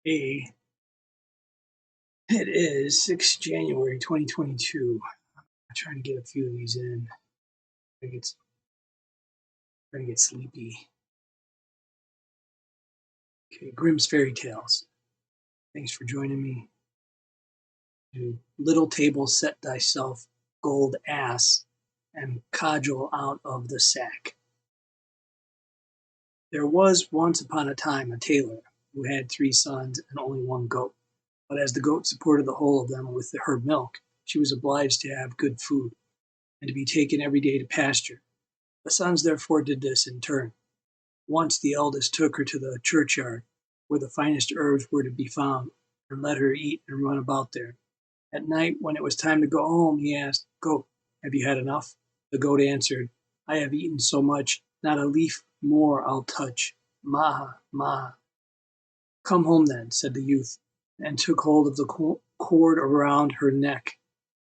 A. It is 6 January 2022. I'm trying to get a few of these in. I get trying to get sleepy. Okay, Grimm's Fairy Tales. Thanks for joining me. Little table set thyself, gold ass, and cudgul out of the sack. There was once upon a time a tailor who had 3 sons and only 1 goat. But as the goat supported the whole of them with her milk, she was obliged to have good food, and to be taken every day to pasture. The sons therefore did this in turn. Once the eldest took her to the churchyard, where the finest herbs were to be found, and let her eat and run about there. At night, when it was time to go home, he asked, "Goat, have you had enough?" The goat answered, "I have eaten so much, not a leaf more I'll touch. Ma, ma." "Come home then," said the youth, and took hold of the cord around her neck,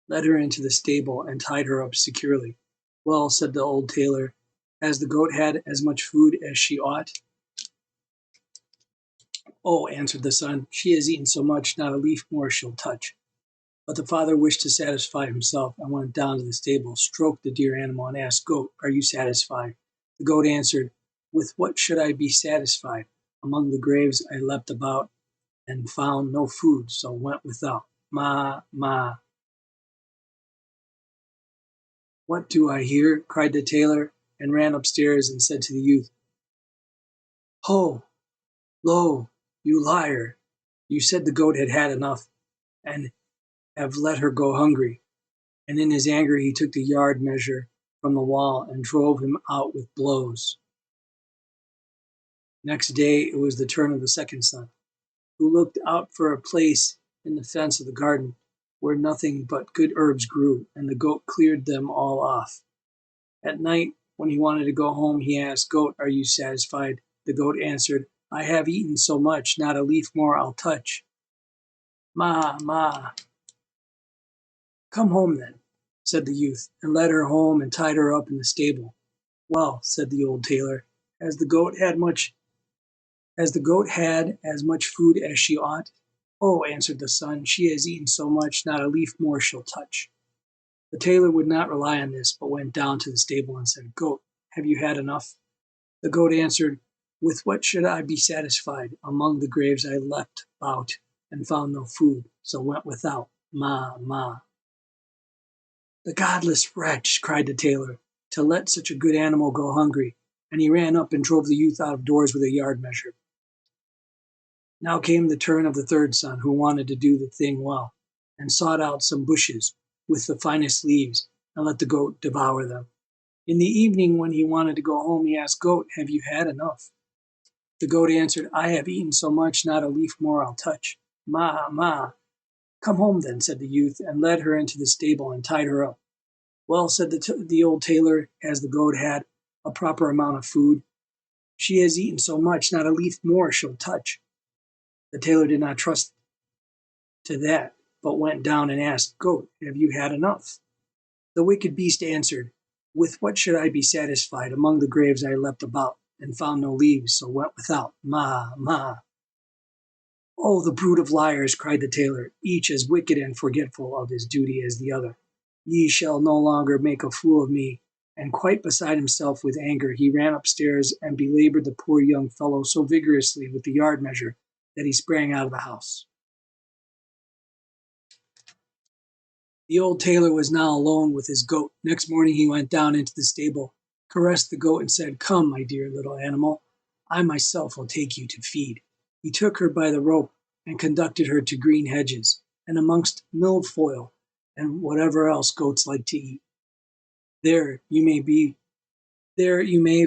led her into the stable, and tied her up securely. "Well," said the old tailor, "has the goat had as much food as she ought?" "Oh," answered the son, "she has eaten so much, not a leaf more she'll touch." But the father wished to satisfy himself, and went down to the stable, stroked the dear animal, and asked, "Goat, are you satisfied?" The goat answered, "With what should I be satisfied? Among the graves I leapt about, and found no food, so went without. Ma, ma." "What do I hear?" cried the tailor, and ran upstairs and said to the youth, "Ho, lo, you liar! You said the goat had had enough, and have let her go hungry." And in his anger he took the yard measure from the wall and drove him out with blows. Next day it was the turn of the second son, who looked out for a place in the fence of the garden where nothing but good herbs grew, and the goat cleared them all off. At night, when he wanted to go home, he asked, "Goat, are you satisfied?" The goat answered, "I have eaten so much, not a leaf more I'll touch. Ma, ma." "Come home then," said the youth, and led her home and tied her up in the stable. "Well," said the old tailor, "has the goat had as much food as she ought?" "Oh," answered the son, "she has eaten so much, not a leaf more she'll touch." The tailor would not rely on this, but went down to the stable and said, "Goat, have you had enough?" The goat answered, "With what should I be satisfied? Among the graves I leapt about, and found no food, so went without. Ma, ma." "The godless wretch!" cried the tailor, "to let such a good animal go hungry," and he ran up and drove the youth out of doors with a yard measure. Now came the turn of the third son, who wanted to do the thing well, and sought out some bushes with the finest leaves, and let the goat devour them. In the evening, when he wanted to go home, he asked, "Goat, have you had enough?" The goat answered, "I have eaten so much, not a leaf more I'll touch. Ma, ma." "Come home then," said the youth, and led her into the stable and tied her up. "Well," said the old tailor, "has the goat had a proper amount of food?" "She has eaten so much, not a leaf more she'll touch." The tailor did not trust to that, but went down and asked, "Goat, have you had enough?" The wicked beast answered, "With what should I be satisfied? Among the graves I leapt about, and found no leaves, so went without. Ma, ma." "Oh, the brood of liars!" cried the tailor, "each as wicked and forgetful of his duty as the other. Ye shall no longer make a fool of me." And quite beside himself with anger, he ran upstairs and belabored the poor young fellow so vigorously with the yard measure that he sprang out of the house. The old tailor was now alone with his goat. Next morning he went down into the stable, caressed the goat, and said, "Come, my dear little animal, I myself will take you to feed." He took her by the rope and conducted her to green hedges, and amongst milfoil and whatever else goats like to eat. There you may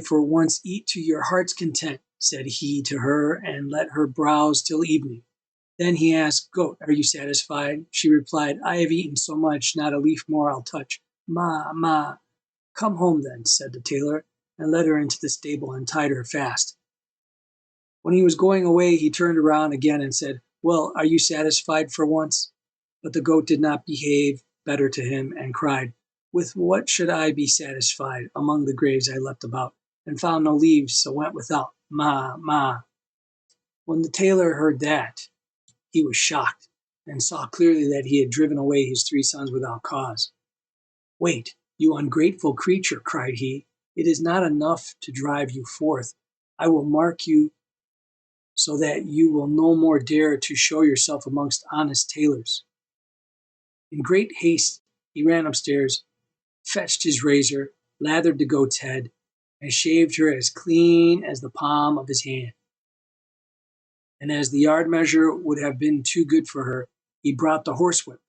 for once eat to your heart's content," said he to her, and let her browse till evening. Then he asked, "Goat, are you satisfied?" She replied, "I have eaten so much, not a leaf more I'll touch. Ma, ma." "Come home then," said the tailor, and led her into the stable and tied her fast. When he was going away, he turned around again and said, "Well, are you satisfied for once?" But the goat did not behave better to him, and cried, "With what should I be satisfied? Among the graves I leapt about, and found no leaves, so went without. Ma, ma." When the tailor heard that, He was shocked, and saw clearly that he had driven away his 3 sons without cause. "Wait, you ungrateful creature," cried he. "It is not enough to drive you forth. I will mark you so that you will no more dare to show yourself amongst honest tailors." In great haste he ran upstairs, fetched his razor, lathered the goat's head, and shaved her as clean as the palm of his hand. And as the yard measure would have been too good for her, he brought the horsewhip,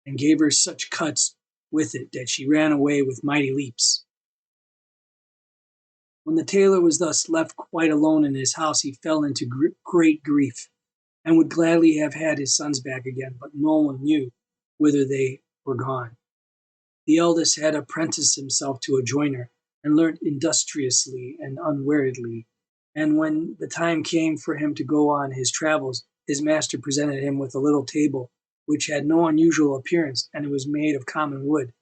and gave her such cuts with it that she ran away with mighty leaps. When the tailor was thus left quite alone in his house, he fell into great grief, and would gladly have had his sons back again, but no one knew whither they were gone. The eldest had apprenticed himself to a joiner, and learnt industriously and unweariedly, and when the time came for him to go on his travels, his master presented him with a little table, which had no unusual appearance, and it was made of common wood.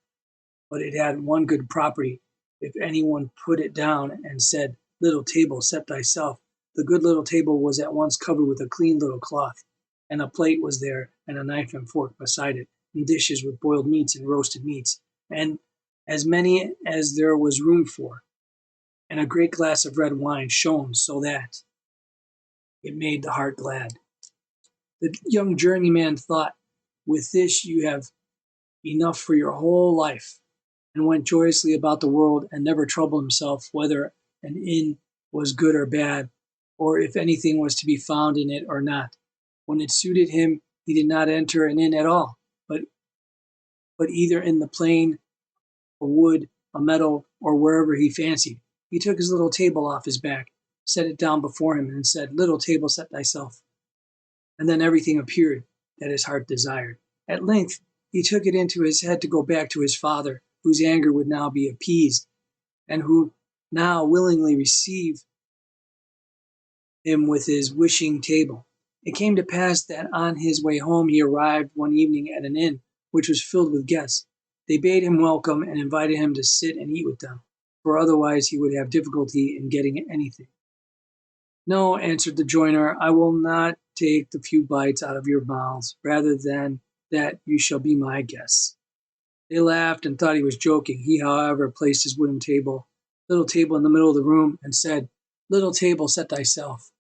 But it had one good property: if any one put it down and said, "Little table, set thyself," the good little table was at once covered with a clean little cloth, and a plate was there, and a knife and fork beside it, and dishes with boiled meats and roasted meats, and as many as there was room for, and a great glass of red wine shone so that it made the heart glad. The young journeyman thought, "With this you have enough for your whole life," and went joyously about the world, and never troubled himself whether an inn was good or bad, or if anything was to be found in it or not. When it suited him, he did not enter an inn at all, but either in the plain, a wood, a meadow, or wherever he fancied. He took his little table off his back, set it down before him, and said, "Little table, set thyself." And then everything appeared that his heart desired. At length he took it into his head to go back to his father, whose anger would now be appeased, and who now willingly received him with his wishing table. It came to pass that on his way home he arrived one evening at an inn which was filled with guests. They bade him welcome, and invited him to sit and eat with them, for otherwise he would have difficulty in getting anything. "No," answered the joiner, "I will not take the few bites out of your mouths, rather than that you shall be my guests." They laughed and thought he was joking. He, however, placed his wooden little table in the middle of the room, and said, "Little table, set thyself."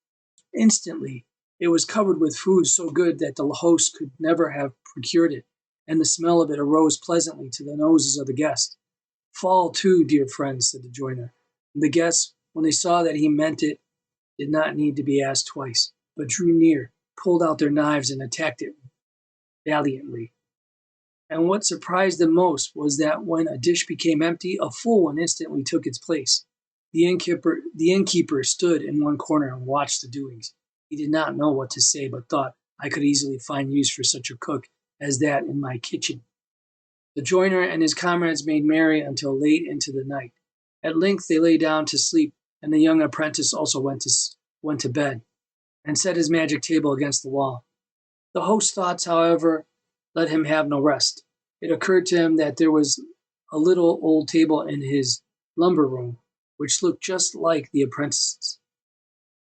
Instantly it was covered with food so good that the host could never have procured it, and the smell of it arose pleasantly to the noses of the guests. "Fall to, dear friends," said the joiner. And the guests, when they saw that he meant it, did not need to be asked twice, but drew near, pulled out their knives, and attacked it valiantly. And what surprised them most was that when a dish became empty, a full one instantly took its place. The innkeeper stood in one corner and watched the doings. He did not know what to say, but thought, "I could easily find use for such a cook as that in my kitchen." The joiner and his comrades made merry until late into the night. At length they lay down to sleep, and the young apprentice also went to bed, and set his magic table against the wall. The host's thoughts, however, let him have no rest. It occurred to him that there was a little old table in his lumber room, which looked just like the apprentice's,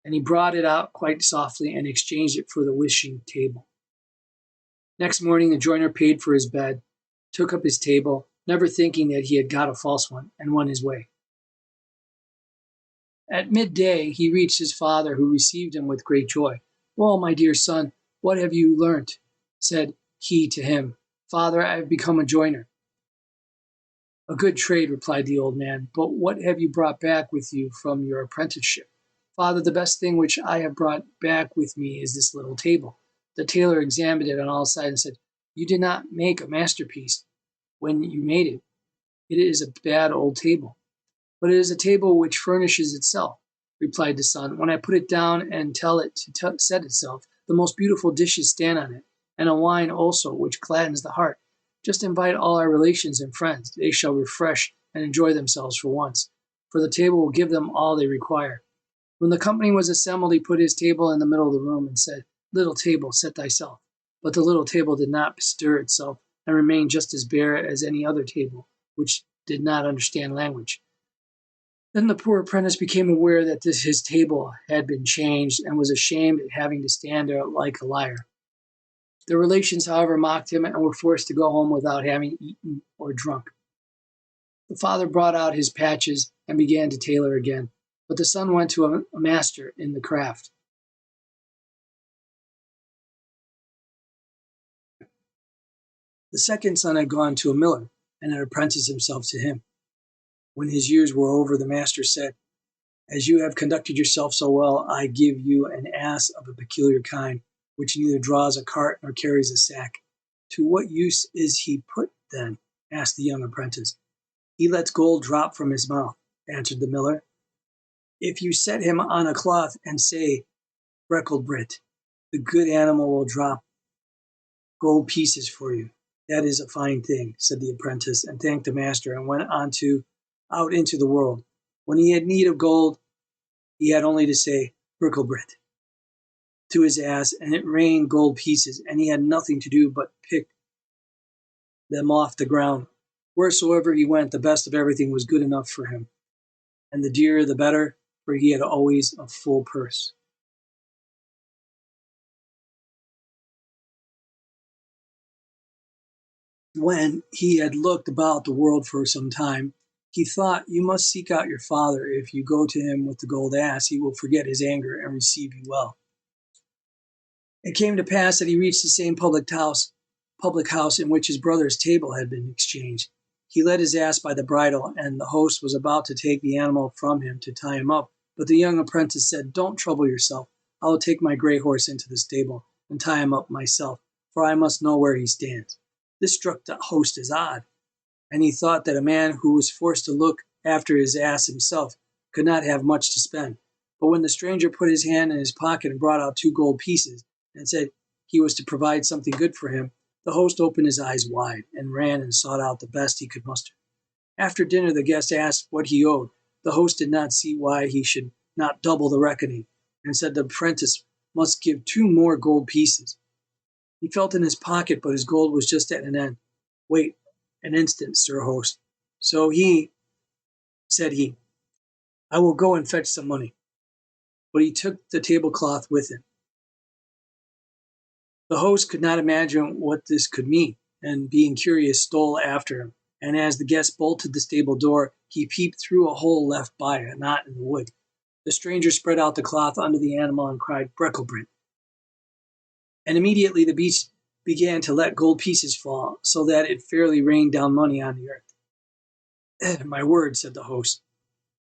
and he brought it out quite softly and exchanged it for the wishing table. Next morning the joiner paid for his bed, took up his table, never thinking that he had got a false one, and went his way. At midday he reached his father, who received him with great joy. "Well, my dear son, what have you learnt?" said he to him. "Father, I have become a joiner." "A good trade," replied the old man, "but what have you brought back with you from your apprenticeship?" "Father, the best thing which I have brought back with me is this little table." The tailor examined it on all sides and said, "You did not make a masterpiece when you made it. It is a bad old table." "But it is a table which furnishes itself," replied the son. "When I put it down and tell it to set itself, the most beautiful dishes stand on it, and a wine also which gladdens the heart. Just invite all our relations and friends. They shall refresh and enjoy themselves for once, for the table will give them all they require." When the company was assembled, he put his table in the middle of the room and said, "Little table, set thyself." But the little table did not bestir itself, and remained just as bare as any other table, which did not understand language. Then the poor apprentice became aware that his table had been changed, and was ashamed at having to stand there like a liar. The relations, however, mocked him and were forced to go home without having eaten or drunk. The father brought out his patches and began to tailor again, but the son went to a master in the craft. The second son had gone to a miller and had apprenticed himself to him. When his years were over, the master said, "As you have conducted yourself so well, I give you an ass of a peculiar kind, which neither draws a cart nor carries a sack." "To what use is he put, then?" asked the young apprentice. "He lets gold drop from his mouth," answered the miller. "If you set him on a cloth and say, 'Breckelbrit,' the good animal will drop gold pieces for you." "That is a fine thing," said the apprentice, and thanked the master, and went out into the world. When he had need of gold, he had only to say "Bricklebrit" to his ass, and it rained gold pieces, and he had nothing to do but pick them off the ground. Wheresoever he went, the best of everything was good enough for him, and the dearer the better, for he had always a full purse. When he had looked about the world for some time, he thought, "You must seek out your father. If you go to him with the gold ass, he will forget his anger and receive you well." It came to pass that he reached the same public house in which his brother's table had been exchanged. He led his ass by the bridle, and the host was about to take the animal from him to tie him up, but the young apprentice said, "Don't trouble yourself. I will take my gray horse into the stable and tie him up myself, for I must know where he stands." This struck the host as odd, and he thought that a man who was forced to look after his ass himself could not have much to spend. But when the stranger put his hand in his pocket and brought out 2 gold pieces, and said he was to provide something good for him, the host opened his eyes wide, and ran and sought out the best he could muster. After dinner the guest asked what he owed. The host did not see why he should not double the reckoning, and said the apprentice must give 2 more gold pieces. He felt in his pocket, but his gold was just at an end. "Wait an instant, sir host." So said he, "I will go and fetch some money." But he took the tablecloth with him. The host could not imagine what this could mean, and being curious, stole after him. And as the guest bolted the stable door, he peeped through a hole left by a knot in the wood. The stranger spread out the cloth under the animal and cried, "Breckelbrint." And immediately the beast began to let gold pieces fall, so that it fairly rained down money on the earth. "My word," said the host,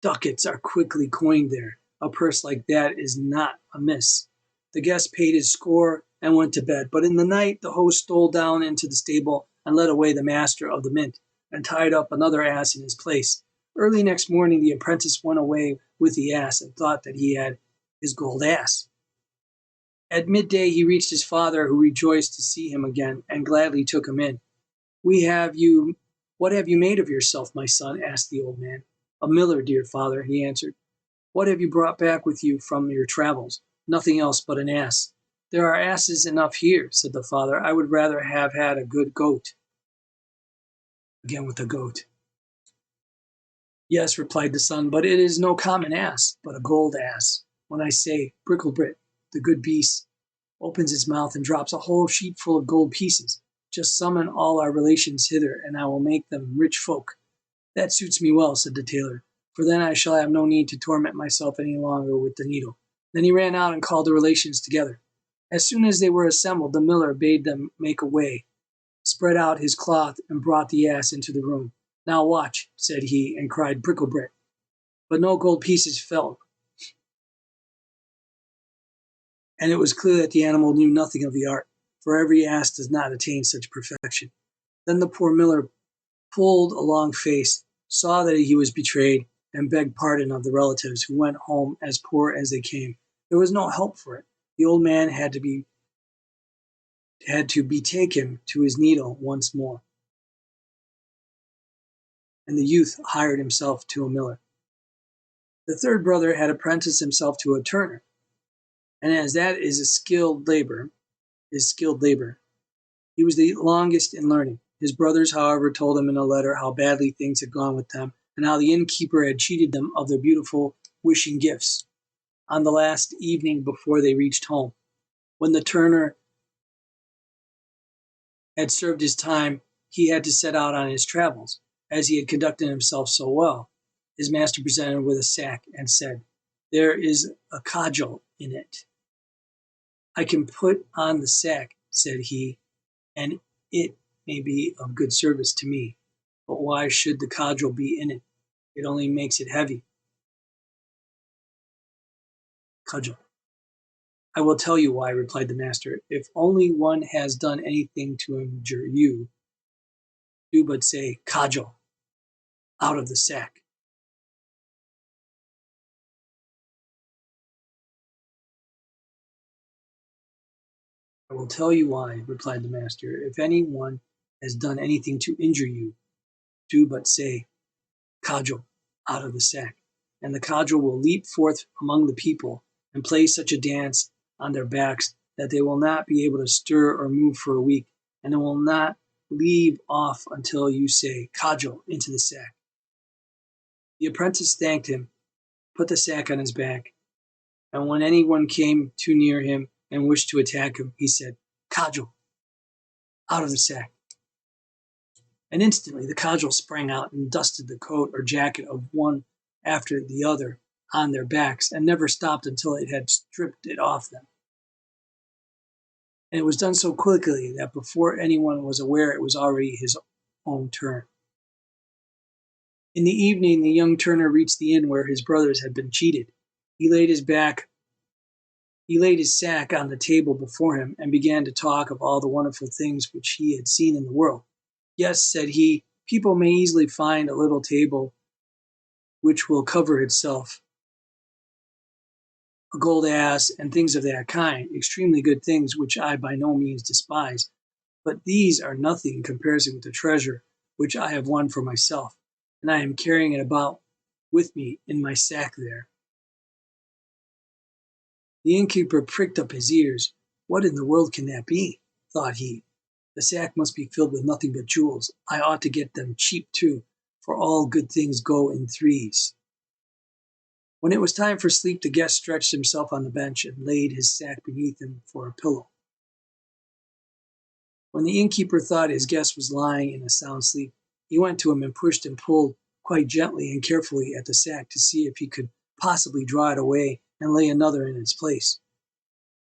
"ducats are quickly coined there. A purse like that is not amiss." The guest paid his score and went to bed, but in the night the host stole down into the stable and led away the master of the mint, and tied up another ass in his place. Early next morning the apprentice went away with the ass, and thought that he had his gold ass. At midday he reached his father, who rejoiced to see him again, and gladly took him in. What have you made of yourself, my son?" asked the old man. "A miller, dear father," he answered. "What have you brought back with you from your travels?" "Nothing else but an ass." "There are asses enough here," said the father. "I would rather have had a good goat." Again with the goat. "Yes," replied the son, "but it is no common ass, but a gold ass. When I say, 'Bricklebrit,' the good beast opens its mouth and drops a whole sheet full of gold pieces. Just summon all our relations hither, and I will make them rich folk." "That suits me well," said the tailor, "for then I shall have no need to torment myself any longer with the needle." Then he ran out and called the relations together. As soon as they were assembled, the miller bade them make a way, spread out his cloth, and brought the ass into the room. "Now watch," said he, and cried, "Bricklebrit." But no gold pieces fell, and it was clear that the animal knew nothing of the art, for every ass does not attain such perfection. Then the poor miller pulled a long face, saw that he was betrayed, and begged pardon of the relatives, who went home as poor as they came. There was no help for it. The old man had to betake him to his needle once more, and the youth hired himself to a miller. The third brother had apprenticed himself to a turner, and as that is skilled labor, he was the longest in learning. His brothers, however, told him in a letter how badly things had gone with them, and how the innkeeper had cheated them of their beautiful wishing gifts. On the last evening before they reached home, when the turner had served his time, he had to set out on his travels. As he had conducted himself so well, his master presented him with a sack and said, "There is a cudgel in it. I can put on the sack," said he, "and it may be of good service to me. But why should the cudgel be in it? It only makes it heavy." Cudgel. "I will tell you why," replied the master. "If only one has done anything to injure you, do but say, 'Cudgel,' out of the sack." "I will tell you why," replied the master. "If any one has done anything to injure you, do but say, 'Cudgel,' out of the sack, and the cudgel will leap forth among the people and play such a dance on their backs that they will not be able to stir or move for a week, and it will not leave off until you say, 'Cudgel,' into the sack." The apprentice thanked him, put the sack on his back, and when any one came too near him and wished to attack him, he said, "Cudgel," out of the sack. And instantly the cudgel sprang out and dusted the coat or jacket of one after the other on their backs, and never stopped until it had stripped it off them. And it was done so quickly that before anyone was aware it was already his own turn. In the evening the young turner reached the inn where his brothers had been cheated. He laid his sack on the table before him, and began to talk of all the wonderful things which he had seen in the world. "Yes," said he, "people may easily find a little table which will cover itself, a gold ass, and things of that kind, extremely good things which I by no means despise. But these are nothing in comparison with the treasure which I have won for myself, and I am carrying it about with me in my sack there." The innkeeper pricked up his ears. "What in the world can that be?" thought he. "The sack must be filled with nothing but jewels. I ought to get them cheap too, for all good things go in threes." When it was time for sleep, the guest stretched himself on the bench and laid his sack beneath him for a pillow. When the innkeeper thought his guest was lying in a sound sleep, he went to him and pushed and pulled quite gently and carefully at the sack to see if he could possibly draw it away and lay another in its place.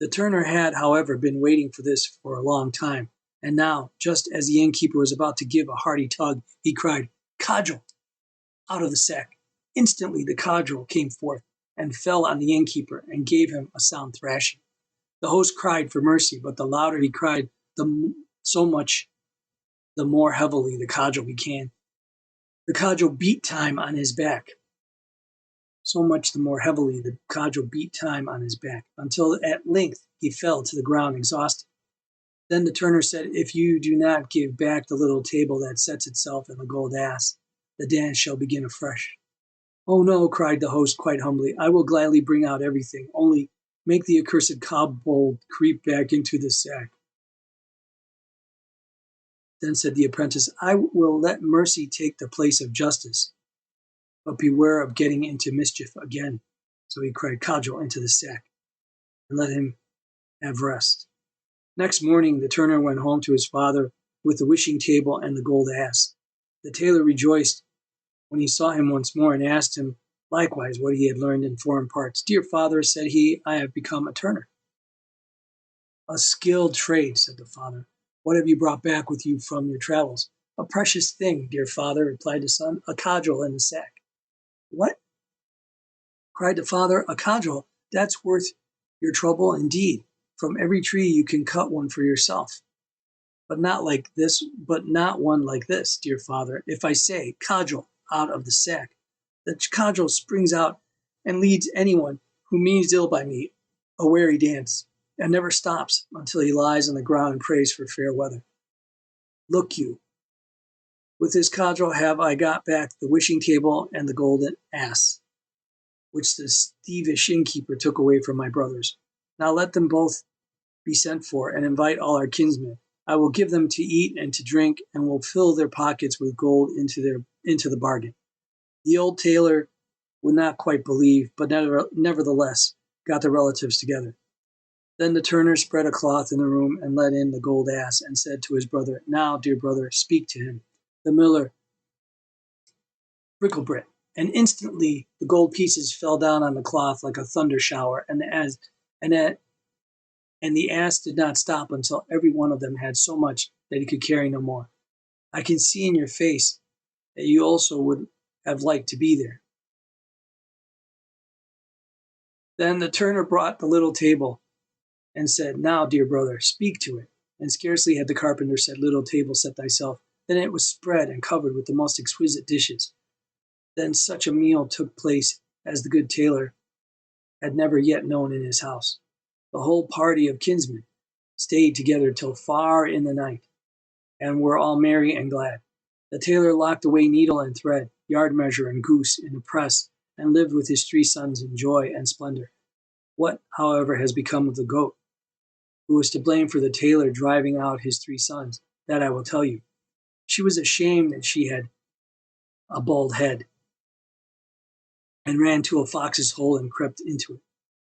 The turner had, however, been waiting for this for a long time, and now, just as the innkeeper was about to give a hearty tug, he cried, "Cudgel," out of the sack. Instantly the cudgel came forth and fell on the innkeeper and gave him a sound thrashing. The host cried for mercy, but the louder he cried, so much the more heavily the cudgel became. The cudgel beat time on his back. So much the more heavily the cudgel beat time on his back, until at length he fell to the ground exhausted. Then the turner said, "If you do not give back the little table that sets itself in the gold ass, the dance shall begin afresh." "Oh no," cried the host quite humbly, "I will gladly bring out everything, only make the accursed kobold creep back into the sack." Then said the apprentice, "I will let mercy take the place of justice, but beware of getting into mischief again." So he cried, "Cudgel into the sack," and let him have rest. Next morning the turner went home to his father with the wishing table and the gold ass. The tailor rejoiced when he saw him once more, and asked him likewise what he had learned in foreign parts. "Dear father," said he, "I have become a turner." "A skilled trade," said the father. "What have you brought back with you from your travels?" "A precious thing, dear father," replied the son, "a cudgel in the sack." "What?" cried the father, "a cudgel? That's worth your trouble indeed. From every tree you can cut one for yourself. But not one like this, dear father. If I say, 'Cudgel,' out of the sack, the cudgel springs out and leads anyone who means ill by me a weary dance, and never stops until he lies on the ground and prays for fair weather. Look you, with this cudgel have I got back the wishing table and the golden ass, which the thievish innkeeper took away from my brothers. Now let them both be sent for, and invite all our kinsmen. I will give them to eat and to drink, and will fill their pockets with gold into the bargain." The old tailor would not quite believe, but nevertheless got the relatives together. Then the turner spread a cloth in the room and let in the gold ass, and said to his brother, "Now, dear brother, speak to him." The miller, Bricklebrit, and instantly the gold pieces fell down on the cloth like a thunder shower, and and the ass did not stop until every one of them had so much that he could carry no more. "I can see in your face that you also would have liked to be there." Then the turner brought the little table and said, "Now, dear brother, speak to it." And scarcely had the carpenter said, "Little table, set thyself," then it was spread and covered with the most exquisite dishes. Then such a meal took place as the good tailor had never yet known in his house. The whole party of kinsmen stayed together till far in the night, and were all merry and glad. The tailor locked away needle and thread, yard measure and goose in a press, and lived with his 3 sons in joy and splendor. What, however, has become of the goat, who was to blame for the tailor driving out his 3 sons, that I will tell you. She was ashamed that she had a bald head, and ran to a fox's hole and crept into it.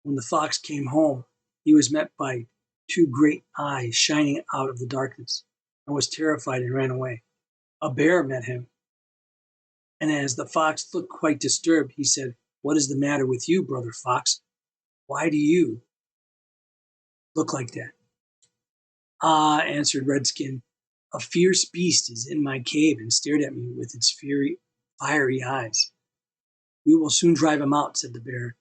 When the fox came home, he was met by 2 great eyes shining out of the darkness, and was terrified and ran away. A bear met him, and as the fox looked quite disturbed, he said, "What is the matter with you, brother fox? Why do you look like that?" "Ah," answered Redskin, "a fierce beast is in my cave and stared at me with its fiery eyes." "We will soon drive him out," said the bear,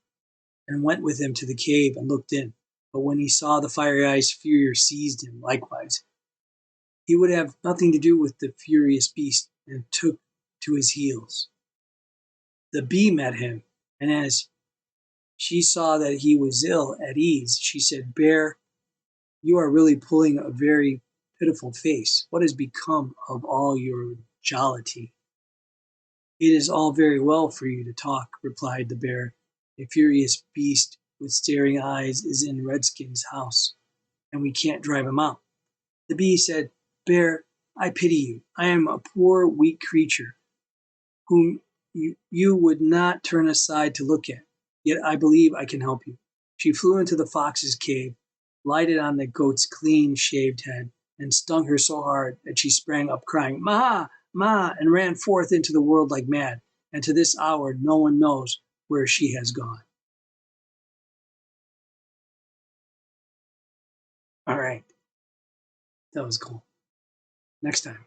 and went with him to the cave and looked in. But when he saw the fiery eyes, fear seized him likewise. He would have nothing to do with the furious beast, and took to his heels. The bee met him, and as she saw that he was ill at ease, she said, "Bear, you are really pulling a very pitiful face. What has become of all your jollity?" "It is all very well for you to talk," replied the bear. "A furious beast with staring eyes is in Redskin's house, and we can't drive him out." The bee said, "Bear, I pity you. I am a poor, weak creature, whom you would not turn aside to look at, yet I believe I can help you." She flew into the fox's cave, lighted on the goat's clean-shaved head, and stung her so hard that she sprang up crying, "Ma! Ma!" and ran forth into the world like mad, and to this hour no one knows where she has gone. All right, that was cool. Next time.